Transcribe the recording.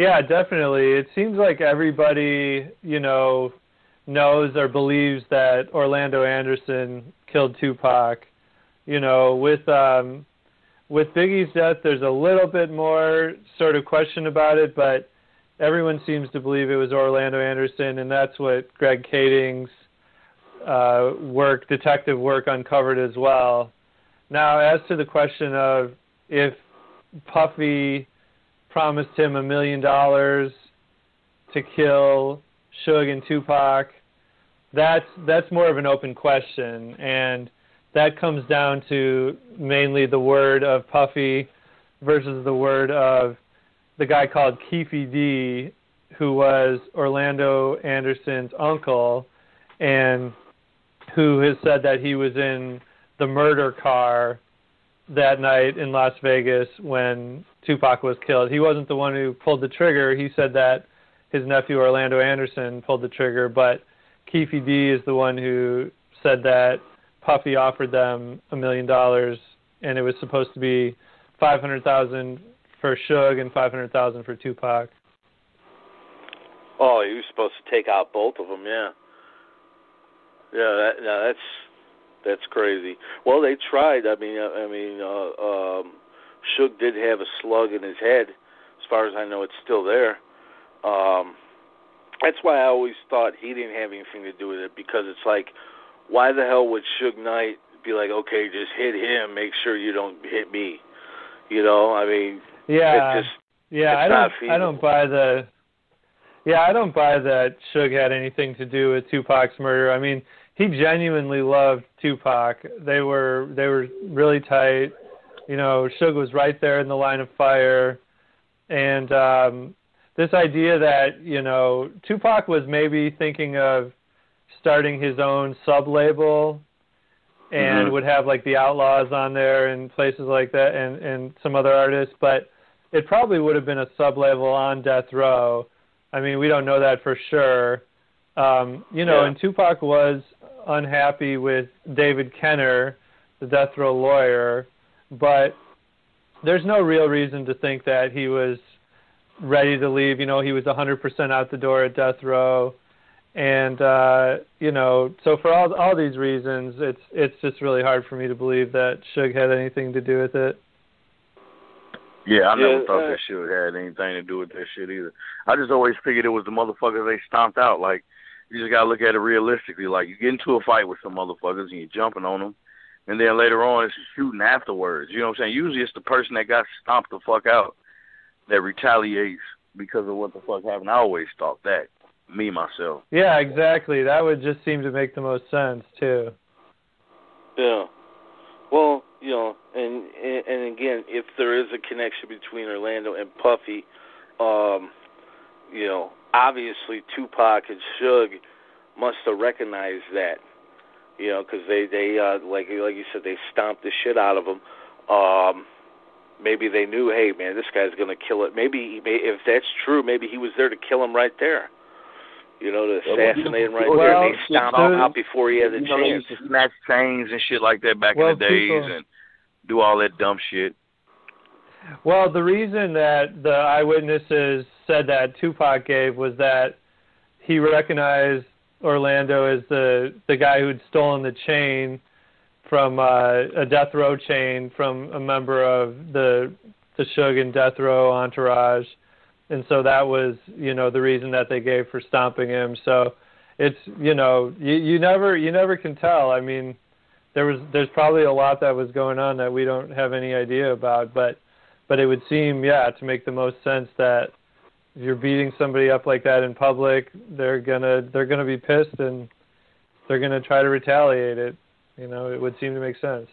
Yeah, definitely. It seems like everybody, knows or believes that Orlando Anderson killed Tupac. With Biggie's death, there's a little bit more sort of question about it, but everyone seems to believe it was Orlando Anderson, and that's what Greg Kading's detective work uncovered as well. Now, as to the question of if Puffy promised him $1 million to kill Suge and Tupac, that's more of an open question, and that comes down to mainly the word of Puffy versus the word of the guy called Keefy D, who was Orlando Anderson's uncle, and who has said that he was in the murder car that night in Las Vegas when Tupac was killed. He wasn't the one who pulled the trigger. He said that his nephew Orlando Anderson pulled the trigger, but Keefy D is the one who said that Puffy offered them $1 million, and it was supposed to be $500,000 for Suge and $500,000 for Tupac. Oh, he was supposed to take out both of them, yeah. Yeah, that's crazy. Well, they tried. Suge did have a slug in his head. As far as I know, it's still there. That's why I always thought he didn't have anything to do with it, because it's like, why the hell would Suge Knight be like, okay, just hit him, make sure you don't hit me? Yeah, I don't buy that Suge had anything to do with Tupac's murder. I mean, he genuinely loved Tupac. They were really tight. Suge was right there in the line of fire, and this idea that Tupac was maybe thinking of starting his own sub-label and would have like the Outlaws on there and places like that and some other artists, but it probably would have been a sub-label on Death Row. I mean, we don't know that for sure. And Tupac was unhappy with David Kenner, the Death Row lawyer, but there's no real reason to think that he was ready to leave. He was 100% out the door at Death Row. And, so for all these reasons, it's just really hard for me to believe that Suge had anything to do with it. Yeah, I never thought that Suge had anything to do with that shit either. I just always figured it was the motherfuckers they stomped out. Like, you just got to look at it realistically. Like, you get into a fight with some motherfuckers and you're jumping on them, and then later on it's shooting afterwards. You know what I'm saying? Usually it's the person that got stomped the fuck out that retaliates because of what the fuck happened. I always thought that. Me, myself. Yeah, exactly. That would just seem to make the most sense, too. Yeah. Well, and again, if there is a connection between Orlando and Puffy, obviously Tupac and Suge must have recognized that, because they like you said, they stomped the shit out of him. Maybe they knew, hey, man, this guy's going to kill it. Maybe, if that's true, maybe he was there to kill him right there. To assassinate him right there. And they stomped him out before he had the chance. They used to snatch chains and shit like that back in the days and do all that dumb shit. Well, the reason that the eyewitnesses said that Tupac gave was that he recognized Orlando as the guy who'd stolen the chain from a Death Row chain from a member of the Suge and Death Row entourage. And so that was, the reason that they gave for stomping him. So it's, you never can tell. I mean, there's probably a lot that was going on that we don't have any idea about, but it would seem, to make the most sense that if you're beating somebody up like that in public, they're gonna be pissed and they're gonna try to retaliate it. It would seem to make sense.